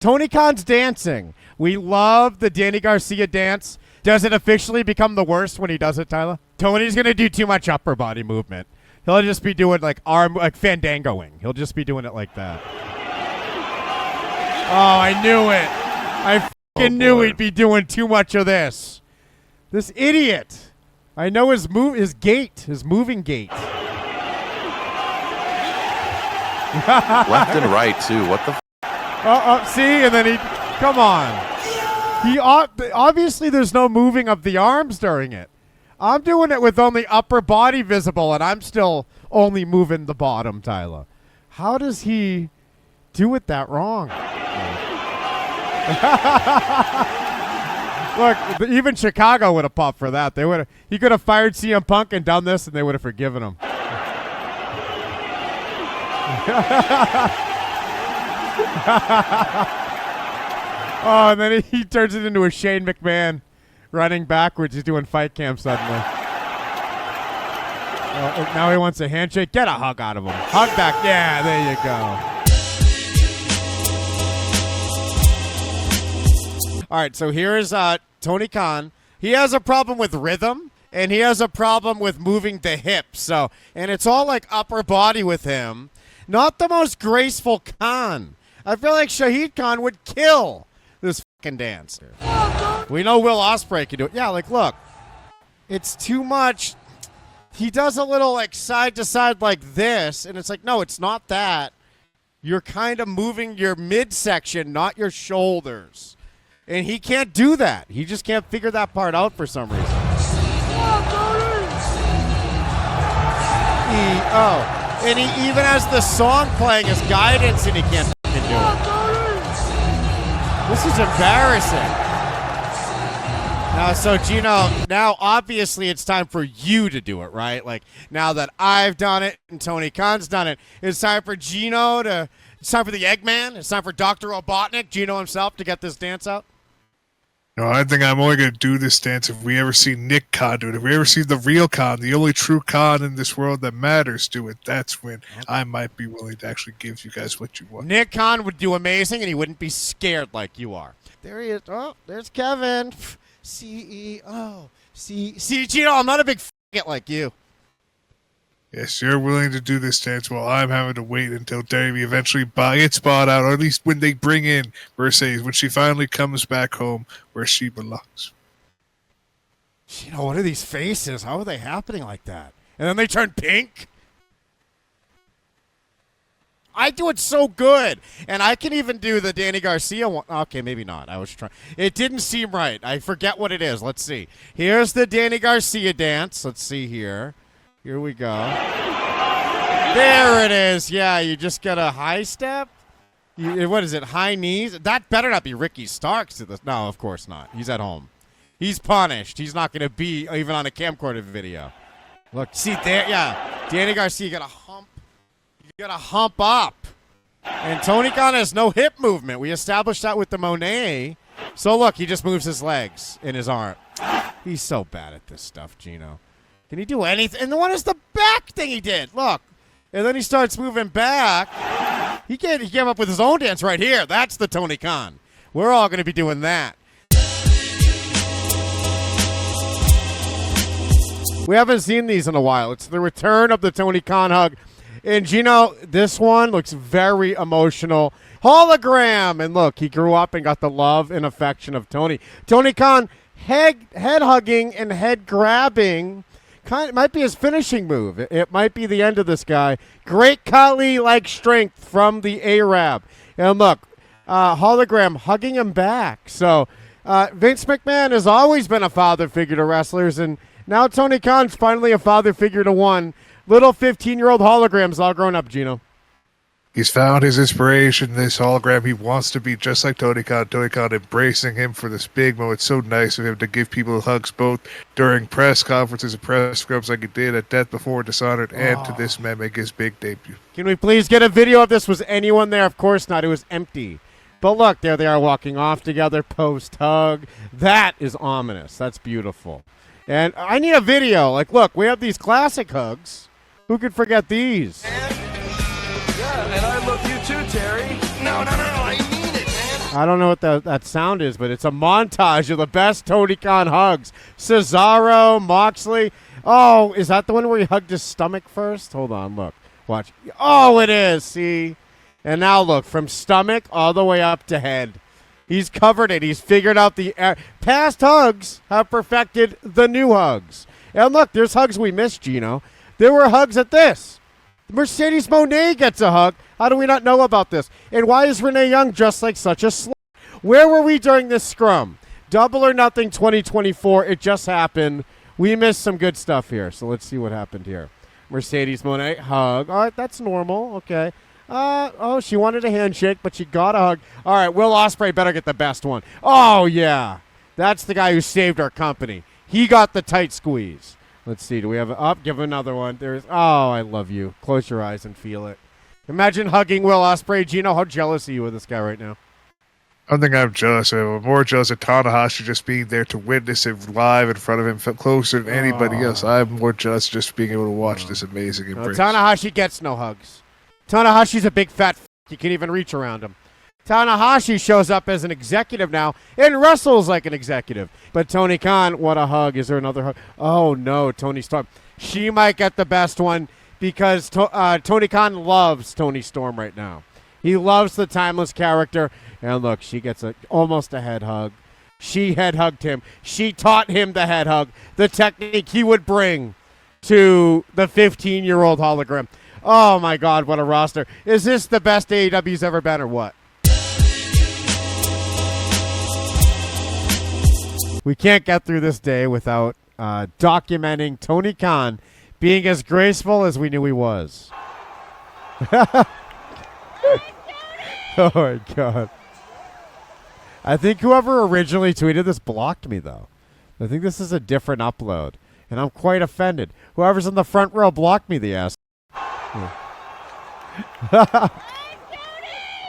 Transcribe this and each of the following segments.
Tony Khan's dancing. We love the Danny Garcia dance. Does it officially become the worst when he does it, Tyler? Tony's going to do too much upper body movement. He'll just be doing like fandangoing. He'll just be doing it like that. Oh, I knew it. I fucking knew he'd be doing too much of this. This idiot. I know his gait, his moving gait. Left and right, too. What the see, and then come on. Obviously there's no moving of the arms during it. I'm doing it with only upper body visible, and I'm still only moving the bottom, Tyler. How does he do it that wrong? Look, even Chicago would have popped for that. He could have fired CM Punk and done this, and they would have forgiven him. Oh, and then he turns it into a Shane McMahon running backwards. He's doing fight camp suddenly. Now he wants a handshake. Get a hug out of him. Hug back. Yeah, there you go. All right, so here is Tony Khan. He has a problem with rhythm, and he has a problem with moving the hips. And it's all like upper body with him. Not the most graceful Khan. I feel like Shahid Khan would kill this fucking dancer. We know Will Ospreay can do it. Yeah, like, look. It's too much. He does a little, like, side to side like this, and it's like, no, it's not that. You're kind of moving your midsection, not your shoulders. And he can't do that. He just can't figure that part out for some reason. And he even has the song playing as guidance, and he can't fucking do it. This is embarrassing. So Geno, now obviously it's time for you to do it, right? Like, now that I've done it and Tony Khan's done it, it's time for Geno it's time for the Eggman, it's time for Dr. Robotnik, Geno himself, to get this dance out. No, I think I'm only going to do this dance if we ever see Nick Khan do it. If we ever see the real Khan, the only true Khan in this world that matters, do it. That's when I might be willing to actually give you guys what you want. Nick Khan would do amazing, and he wouldn't be scared like you are. There he is. Oh, there's Kevin. CEO. See, Geno, I'm not a big f***it like you. Yes, you're willing to do this dance while I'm having to wait until Davey eventually gets bought out, or at least when they bring in Mercedes, when she finally comes back home where she belongs. Geno, what are these faces? How are they happening like that? And then they turn pink? I do it so good. And I can even do the Danny Garcia one. Okay, maybe not. I was trying. It didn't seem right. I forget what it is. Let's see. Here's the Danny Garcia dance. Let's see here. Here we go. There it is. Yeah, you just get a high step. What is it? High knees? That better not be Ricky Starks. No, of course not. He's at home. He's punished. He's not going to be even on a camcorder video. Look, see there. Yeah, Danny Garcia, you got a hump. You got to hump up. And Tony Khan has no hip movement. We established that with the Mone. So look, he just moves his legs and his arm. He's so bad at this stuff, Geno. Can he do anything? And what is the back thing he did? Look. And then he starts moving back. He came up with his own dance right here. That's the Tony Khan. We're all going to be doing that. We haven't seen these in a while. It's the return of the Tony Khan hug. And Geno, this one looks very emotional. Hologram. And look, he grew up and got the love and affection of Tony. Tony Khan, head hugging and head grabbing. Might be his finishing move. It might be the end of this guy. Great Khali-like strength from the Arab. And look, Hologram hugging him back. So Vince McMahon has always been a father figure to wrestlers, and now Tony Khan's finally a father figure to one. Little 15-year-old Hologram's all grown up, Geno. He's found his inspiration, this hologram. He wants to be just like Tony Khan. Tony Khan embracing him for this big moment. It's so nice of him to give people hugs both during press conferences and press scrubs like he did at Death Before Dishonored and to this man make his big debut. Can we please get a video of this? Was anyone there? Of course not. It was empty. But look, there they are walking off together, post-hug. That is ominous. That's beautiful. And I need a video. Like, look, we have these classic hugs. Who could forget these? Yeah, and I love you too, Terry. No, I mean it, man. I don't know what that sound is, but it's a montage of the best Tony Khan hugs. Cesaro, Moxley. Oh, is that the one where he hugged his stomach first? Hold on, look. Watch. Oh, it is. See? And now look, from stomach all the way up to head. He's covered it. He's figured out the past hugs have perfected the new hugs. And look, there's hugs we missed, Geno. There were hugs at this. Mercedes Mone gets a hug. How do we not know about this? And why is Renee Young dressed like such a slut? Where were we during this scrum? Double or Nothing 2024. It just happened. We missed some good stuff here. So let's see what happened here. Mercedes Mone, hug. All right, that's normal. Okay. Oh, she wanted a handshake, but she got a hug. All right, Will Ospreay better get the best one. Oh, yeah. That's the guy who saved our company. He got the tight squeeze. Let's see. Do we have a give him another one. There's oh, I love you. Close your eyes and feel it. Imagine hugging Will Ospreay. Geno, how jealous are you of this guy right now? I don't think I'm jealous of him. I'm more jealous of Tanahashi just being there to witness it live in front of him, closer than anybody else. I'm more jealous just being able to watch this amazing embrace. Tanahashi gets no hugs. Tanahashi's a big fat you can't even reach around him. Tanahashi shows up as an executive now and wrestles like an executive. But Tony Khan, what a hug. Is there another hug? Oh, no, Tony Storm. She might get the best one because Tony Khan loves Tony Storm right now. He loves the timeless character. And look, she gets almost a head hug. She head hugged him. She taught him the head hug, the technique he would bring to the 15-year-old hologram. Oh, my God, what a roster. Is this the best AEW's ever been or what? We can't get through this day without documenting Tony Khan being as graceful as we knew he was. Oh, my God. I think whoever originally tweeted this blocked me, though. I think this is a different upload, and I'm quite offended. Whoever's in the front row blocked me, the ass.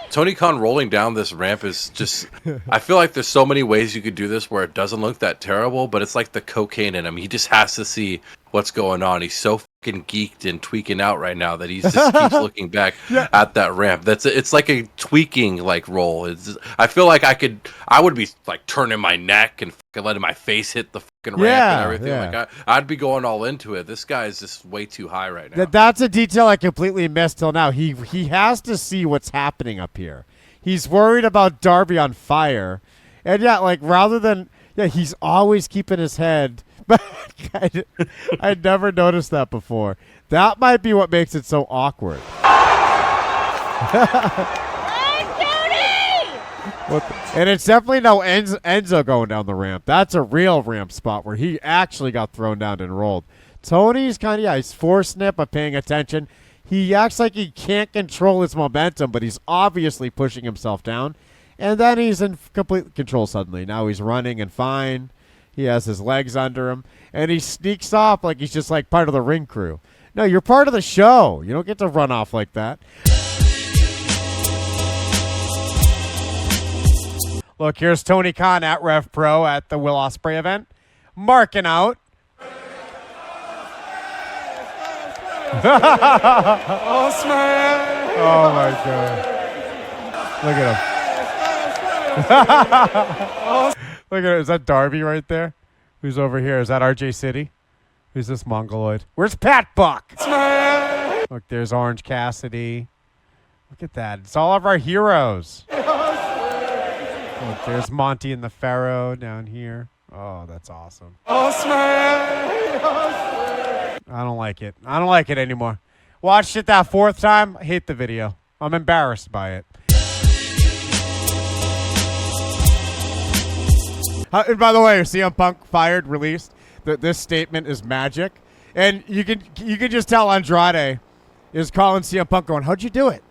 Tony Khan rolling down this ramp is just... I feel like there's so many ways you could do this where it doesn't look that terrible, but it's like the cocaine in him. He just has to see what's going on. He's so fucking geeked and tweaking out right now that he just keeps looking back at that ramp. It's like a tweaking like roll. I feel like I would be like turning my neck and fucking letting my face hit the fucking ramp and everything. Yeah. Like I'd be going all into it. This guy is just way too high right now. That's a detail I completely missed till now. He has to see what's happening up here. He's worried about Darby on fire. And like rather than he's always keeping his head. But I'd never noticed that before. That might be what makes it so awkward. And it's definitely no Enzo going down the ramp. That's a real ramp spot where he actually got thrown down and rolled. Tony's kind of, he's forced snip of paying attention. He acts like he can't control his momentum, but he's obviously pushing himself down. And then he's in complete control suddenly. Now he's running and fine. He has his legs under him. And he sneaks off like he's just like part of the ring crew. No, you're part of the show. You don't get to run off like that. Look, here's Tony Khan at REVPRO at the Will Ospreay event. Marking out. Ospreay! Oh, my God. Look at him. Look at it. Is that Darby right there? Who's over here? Is that RJ City? Who's this Mongoloid? Where's Pat Buck? Look, there's Orange Cassidy. Look at that. It's all of our heroes. Look, there's Monty and the Pharaoh down here. Oh, that's awesome. I don't like it. I don't like it anymore. Watched it that fourth time. I hate the video. I'm embarrassed by it. And by the way, CM Punk fired, released. This statement is magic. And you can just tell Andrade is calling CM Punk going, how'd you do it?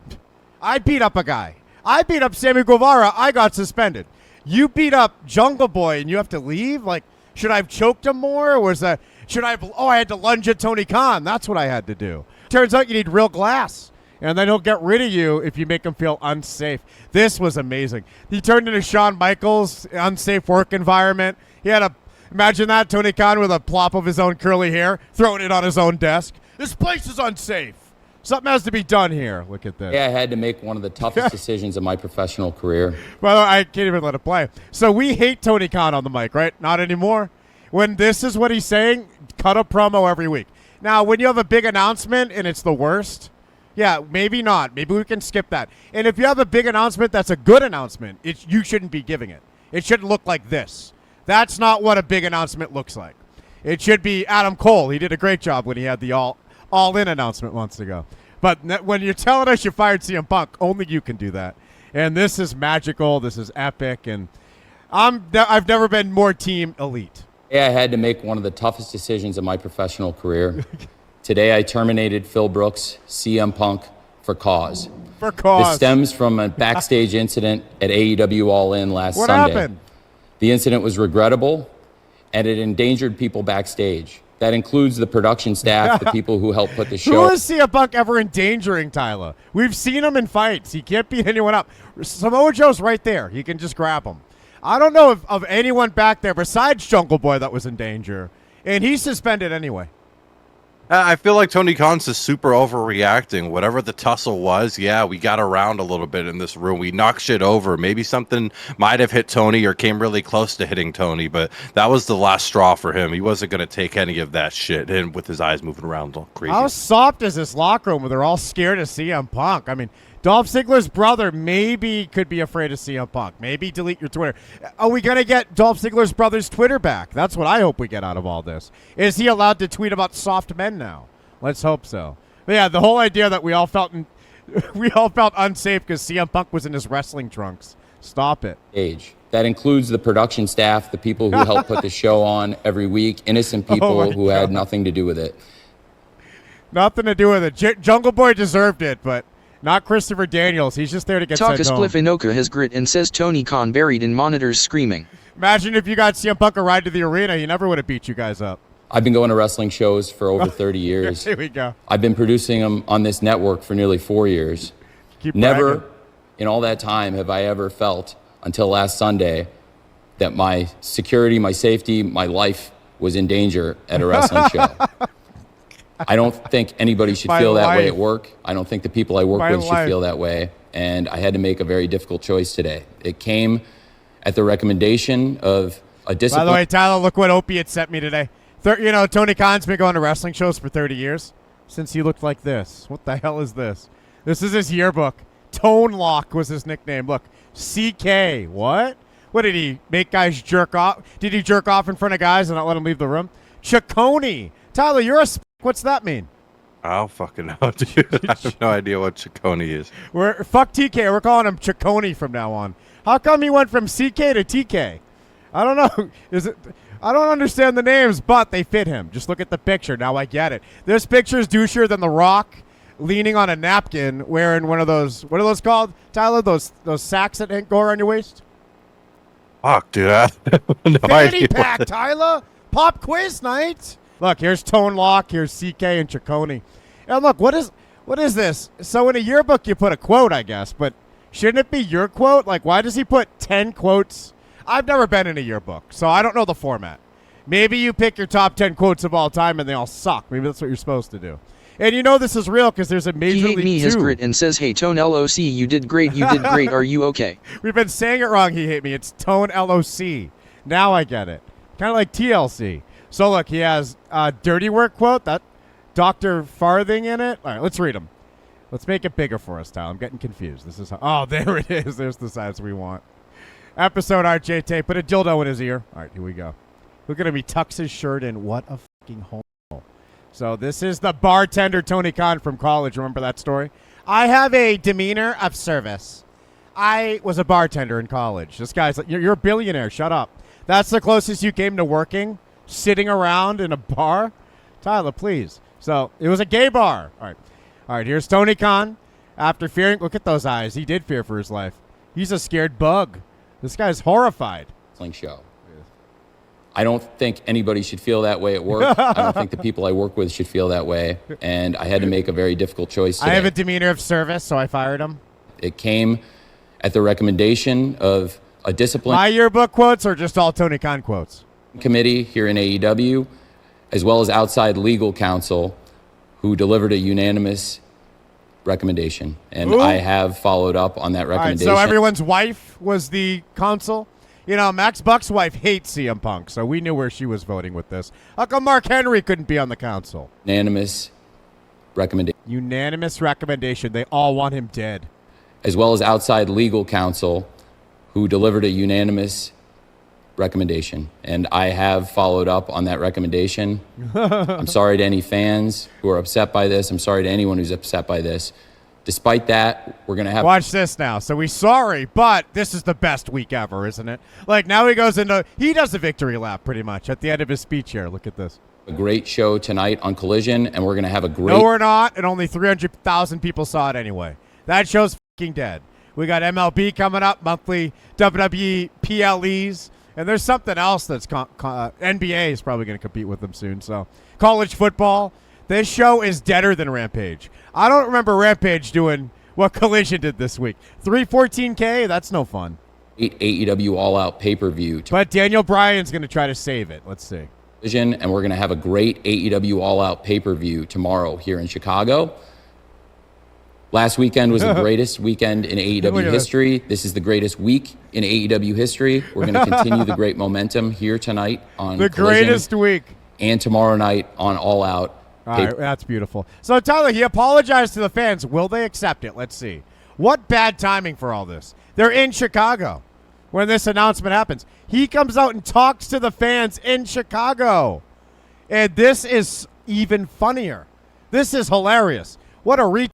I beat up a guy. I beat up Sammy Guevara. I got suspended. You beat up Jungle Boy and you have to leave? Like, should I have choked him more? Or was that, I had to lunge at Tony Khan. That's what I had to do. Turns out you need real glass. And then he'll get rid of you if you make him feel unsafe. This was amazing. He turned into Shawn Michaels, unsafe work environment. He had imagine that, Tony Khan with a plop of his own curly hair, throwing it on his own desk. This place is unsafe. Something has to be done here. Look at this. Yeah, I had to make one of the toughest decisions of my professional career. Well, I can't even let it play. So we hate Tony Khan on the mic, right? Not anymore. When this is what he's saying, cut a promo every week. Now, when you have a big announcement and it's the worst, yeah, maybe not. Maybe we can skip that. And if you have a big announcement that's a good announcement, you shouldn't be giving it. It shouldn't look like this. That's not what a big announcement looks like. It should be Adam Cole. He did a great job when he had the all-in announcement months ago. But when you're telling us you fired CM Punk, only you can do that. And this is magical. This is epic. And I've never been more team elite. Yeah, I had to make one of the toughest decisions of my professional career. Today, I terminated Phil Brooks, CM Punk, for cause. For cause. This stems from a backstage incident at AEW All In last Sunday. What happened? The incident was regrettable, and it endangered people backstage. That includes the production staff, the people who helped put the show. Who is CM Punk ever endangering, Tyler? We've seen him in fights. He can't beat anyone up. Samoa Joe's right there. He can just grab him. I don't know of anyone back there besides Jungle Boy that was in danger, and he's suspended anyway. I feel like Tony Khan's just super overreacting. Whatever the tussle was, yeah, we got around a little bit in this room. We knocked shit over. Maybe something might have hit Tony or came really close to hitting Tony, but that was the last straw for him. He wasn't going to take any of that shit, and with his eyes moving around all crazy. How soft is this locker room where they're all scared of CM Punk? I mean, Dolph Ziggler's brother maybe could be afraid of CM Punk. Maybe delete your Twitter. Are we going to get Dolph Ziggler's brother's Twitter back? That's what I hope we get out of all this. Is he allowed to tweet about soft men now? Let's hope so. But yeah, the whole idea that we all felt unsafe because CM Punk was in his wrestling trunks. Stop it. That includes the production staff, the people who help put the show on every week, innocent people who had nothing to do with it. Nothing to do with it. Jungle Boy deserved it, but not Christopher Daniels. He's just there to get sent home. Spliff Inoka has grit and says Tony Khan buried in monitors screaming. Imagine if you got CM Punk a ride to the arena. He never would have beat you guys up. I've been going to wrestling shows for over 30 years. Here we go. I've been producing them on this network for nearly 4 years. Never in all that time have I ever felt, until last Sunday, that my security, my safety, my life was in danger at a wrestling show. I don't think anybody should feel that way at work. I don't think the people I work with should feel that way. And I had to make a very difficult choice today. It came at the recommendation of a discipline. By the way, Tyler, look what Opiate sent me today. Tony Khan's been going to wrestling shows for 30 years since he looked like this. What the hell is this? This is his yearbook. Tone Lock was his nickname. Look, CK. What? What, did he make guys jerk off? Did he jerk off in front of guys and not let them leave the room? Ciccone. Tyler, you're a what's that mean? I don't fucking know, dude. I have no idea what Ciccone is. Fuck TK. We're calling him Ciccone from now on. How come he went from CK to TK? I don't know. I don't understand the names, but they fit him. Just look at the picture. Now I get it. This picture is douchier than The Rock leaning on a napkin wearing one of those, what are those called, Tyler? Those sacks that go around your waist? Fuck, dude. I have no Fanny idea. pack, Tyler. Pop quiz night. Look, here's Tone Lock. Here's CK and Ciccone. And look, what is this? So in a yearbook, you put a quote, I guess, but shouldn't it be your quote? Like, why does he put 10 quotes? I've never been in a yearbook, so I don't know the format. Maybe you pick your top 10 quotes of all time and they all suck. Maybe that's what you're supposed to do. And you know this is real because there's a Major League 2. He hate me his grit and says, hey, Tone LOC, you did great, are you okay? We've been saying it wrong, he hate me. It's Tone LOC. Now I get it. Kind of like TLC. So look, he has a dirty work quote, that Dr. Farthing in it. All right, let's read them. Let's make it bigger for us, Tyler. I'm getting confused. This is there it is. There's the size we want. Episode art, JT. Put a dildo in his ear. All right, here we go. Look at him. He tucks his shirt in. What a fucking hole. So this is the bartender Tony Khan from college. Remember that story? I have a demeanor of service. I was a bartender in college. This guy's like, you're a billionaire. Shut up. That's the closest you came to working, sitting around in a bar? Tyler, please. So it was a gay bar. All right, here's Tony Khan. After fearing, look at those eyes. He did fear for his life. He's a scared bug. This guy's horrified. Show. I don't think anybody should feel that way at work. I don't think the people I work with should feel that way. And I had to make a very difficult choice today. I have a demeanor of service, so I fired him. It came at the recommendation of a discipline. My yearbook quotes or just all Tony Khan quotes? Committee here in AEW, as well as outside legal counsel, who delivered a unanimous recommendation, and Ooh. I have followed up on that All right, recommendation. so everyone's wife was the counsel. You know, Max Buck's wife hates CM Punk, so we knew where she was voting with this. How come Mark Henry couldn't be on the council? Unanimous recommendation. Unanimous recommendation. They all want him dead. As well as outside legal counsel who delivered a unanimous recommendation. And I have followed up on that recommendation. I'm sorry to any fans who are upset by this. I'm sorry to anyone who's upset by this. Despite that, we're going to have... Watch this now. So he's sorry, but this is the best week ever, isn't it? Like, now he goes into... He does a victory lap, pretty much, at the end of his speech here. Look at this. A great show tonight on Collision, and we're going to have a great... No, we're not, and only 300,000 people saw it anyway. That show's fucking dead. We got MLB coming up, monthly WWE PLEs, and there's something else that's... NBA is probably going to compete with them soon, so... College football. This show is deader than Rampage. I don't remember Rampage doing what Collision did this week. 314K? That's no fun. AEW All-Out pay-per-view. But Daniel Bryan's going to try to save it. Let's see. And we're going to have a great AEW All-Out pay-per-view tomorrow here in Chicago. Last weekend was the greatest weekend in AEW history. This is the greatest week in AEW history. We're going to continue the great momentum here tonight on the Collision, greatest week. and tomorrow night on All Out. All right, that's beautiful. So, Tyler, he apologized to the fans. Will they accept it? Let's see. What bad timing for all this. They're in Chicago when this announcement happens. He comes out and talks to the fans in Chicago. And this is even funnier. This is hilarious. What a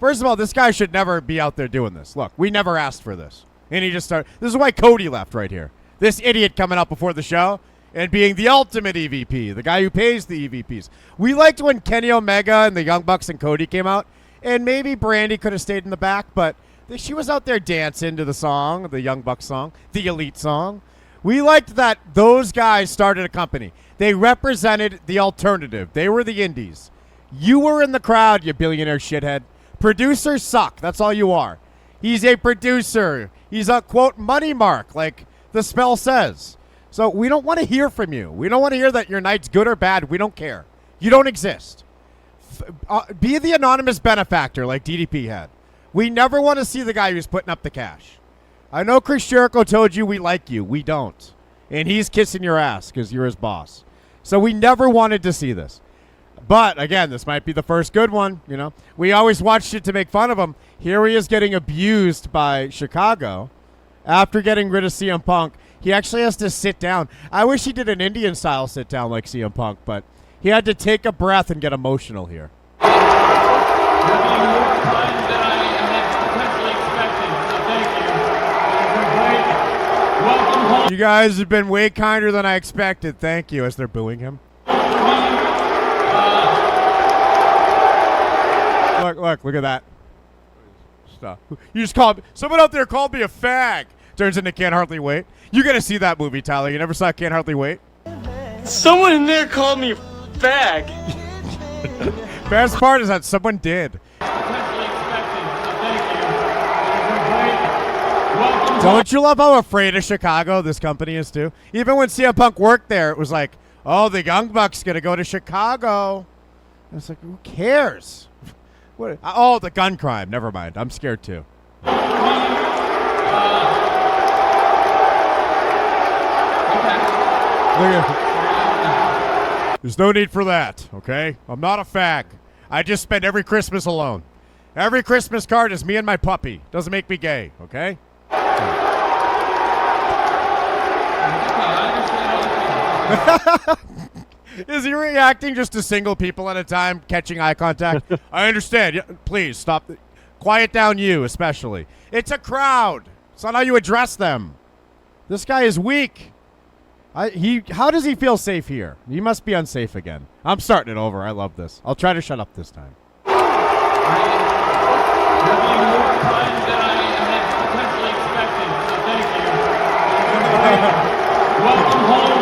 First of all, this guy should never be out there doing this. Look, we never asked for this. And he just started. This is why Cody left right here. This idiot coming up before the show and being the ultimate EVP, the guy who pays the EVPs. We liked when Kenny Omega and the Young Bucks and Cody came out, and maybe Brandy could have stayed in the back, but she was out there dancing to the song, the Young Bucks song, the Elite song. We liked that those guys started a company. They represented the alternative. They were the indies. You were in the crowd, you billionaire shithead. Producers suck. That's all you are. He's a producer. He's a, quote, money mark, like the spell says. So we don't want to hear from you. We don't want to hear that your night's good or bad. We don't care. You don't exist. Be the anonymous benefactor like DDP had. We never want to see the guy who's putting up the cash. I know Chris Jericho told you we like you. We don't. And he's kissing your ass because you're his boss. So we never wanted to see this. But, again, this might be the first good one, you know. We always watched it to make fun of him. Here he is getting abused by Chicago. After getting rid of CM Punk, he actually has to sit down. I wish he did an Indian-style sit-down like CM Punk, but he had to take a breath and get emotional here. You guys have been way kinder than I expected. Thank you, as they're booing him. Look at that. Stop. You just called someone out there called me a fag. Turns into Can't Hardly Wait. You gotta see that movie, Tyler. You never saw Can't Hardly Wait? Someone in there called me a fag. Best part is that someone did. Don't you love how afraid of Chicago this company is too? Even when CM Punk worked there, it was like, oh, the Young Bucks gonna go to Chicago. And it's like, who cares? What? Oh, the gun crime. Never mind. I'm scared too. There's no need for that, okay? I'm not a fag. I just spend every Christmas alone. Every Christmas card is me and my puppy. Doesn't make me gay, okay? Is he reacting just to single people at a time, catching eye contact? I understand. Please, stop. Quiet down, you especially. It's a crowd. It's not how you address them. This guy is weak. How does he feel safe here? He must be unsafe again. I'm starting it over. I love this. I'll try to shut up this time. Welcome home.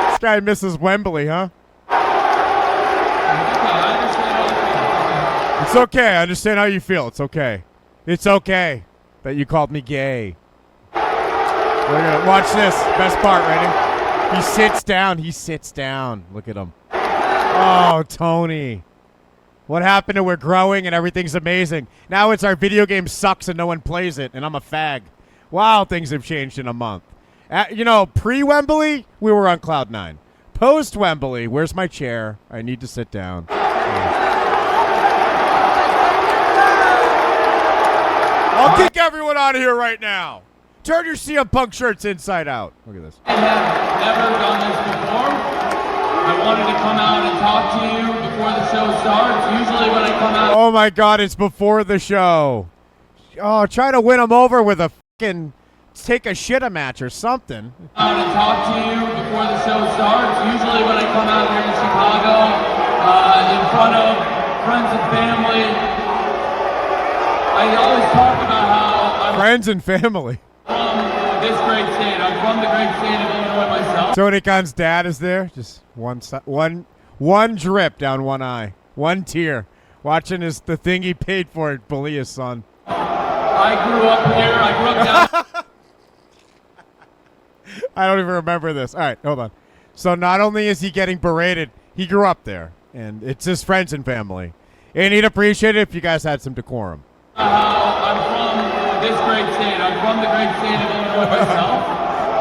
This guy misses Wembley, huh? It's okay. I understand how you feel. It's okay. It's okay that you called me gay. Watch this. Best part, ready? He sits down. He sits down. Look at him. Oh, Tony. What happened to we're growing and everything's amazing? Now it's our video game sucks and no one plays it, and I'm a fag. Wow, things have changed in a month. Pre-Wembley, we were on Cloud 9. Post-Wembley, where's my chair? I need to sit down. I'll kick everyone out of here right now. Turn your CM Punk shirts inside out. Look at this. I have never done this before. I wanted to come out and talk to you before the show starts. Usually when I come out... Oh, my God, it's before the show. Oh, try to win them over with a fucking take a shit a match or something. Out and talk to you before the show starts. Usually when I come out here in Chicago, in front of friends and family, I always talk about how I'm friends and family. From this great state. I'm from the great state of Illinois myself. Tony Khan's dad is there. Just one drip down one eye. One tear. Watching the thing he paid for it bully his son. I grew up here. I grew up down... I don't even remember this. All right, hold on. So not only is he getting berated, he grew up there. And it's his friends and family. And he'd appreciate it if you guys had some decorum. I'm from this great state. I'm from the great state of Illinois myself.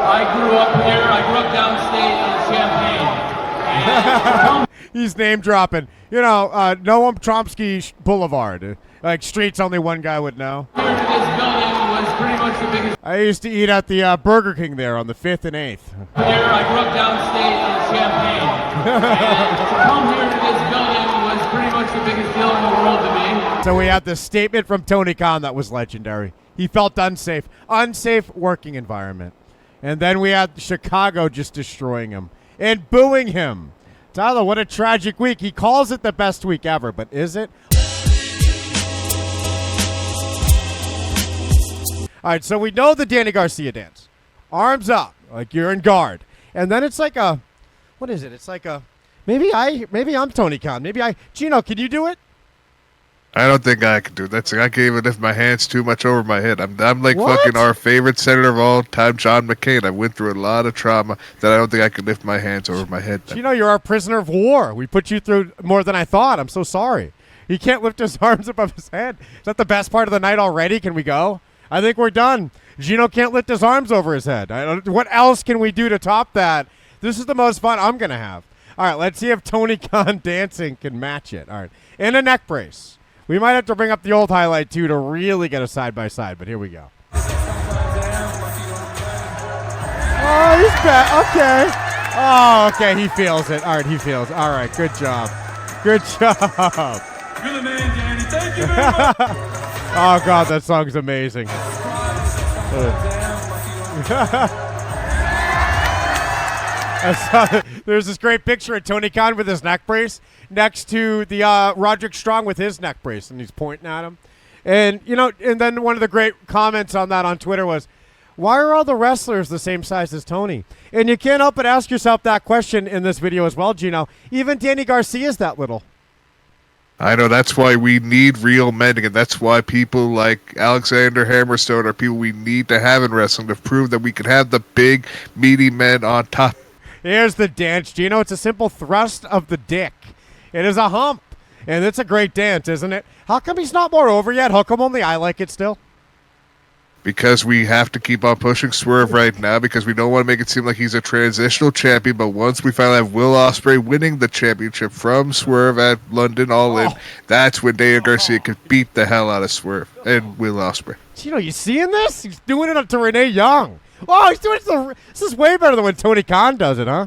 I grew up here. I grew up downstate in Champaign. He's name dropping. Noam Chomsky Boulevard. Like streets only one guy would know. Here to this building was pretty much the biggest. I used to eat at the Burger King there on the 5th and 8th. Here, I grew up downstate in Champaign. And to come here to this building was pretty much the biggest deal in the world to me. So we had this statement from Tony Khan that was legendary. He felt unsafe working environment. And then we had Chicago just destroying him and booing him. Tyler, what a tragic week. He calls it the best week ever, but is it? All right, so we know the Danny Garcia dance. Arms up, like you're in guard. And then it's like a, what is it? It's like a, maybe I'm Tony Khan. Geno, can you do it? I don't think I can do that. I can't even lift my hands too much over my head. I'm like What? fucking our favorite senator of all time, John McCain. I went through a lot of trauma that I don't think I could lift my hands over my head. Geno, you're our prisoner of war. We put you through more than I thought. I'm so sorry. He can't lift his arms above his head. Is that the best part of the night already? Can we go? I think we're done. Geno can't lift his arms over his head. What else can we do to top that? This is the most fun I'm going to have. All right, let's see if Tony Khan dancing can match it. All right, in a neck brace. We might have to bring up the old highlight, too, to really get a side-by-side, but here we go. Oh, he's back. Okay. Oh, okay, he feels it. All right, he feels it. All right, good job. Good job. You're the man, Danny. Thank you very much. Oh, God, that song's amazing. There's this great picture of Tony Khan with his neck brace next to the Roderick Strong with his neck brace, and he's pointing at him. And, and then one of the great comments on that on Twitter was, why are all the wrestlers the same size as Tony? And you can't help but ask yourself that question in this video as well, Geno. Even Danny Garcia's that little. I know, that's why we need real men again. That's why people like Alexander Hammerstone are people we need to have in wrestling to prove that we can have the big, meaty men on top. Here's the dance, Geno. It's a simple thrust of the dick. It is a hump. And it's a great dance, isn't it? How come he's not more over yet? How come only I like it still? Because we have to keep on pushing Swerve right now because we don't want to make it seem like he's a transitional champion. But once we finally have Will Ospreay winning the championship from Swerve at London All In, that's when Daniel Garcia could beat the hell out of Swerve and Will Ospreay. Geno, you seeing this? He's doing it to Renee Young. Oh, he's doing it to, this is way better than when Tony Khan does it, huh?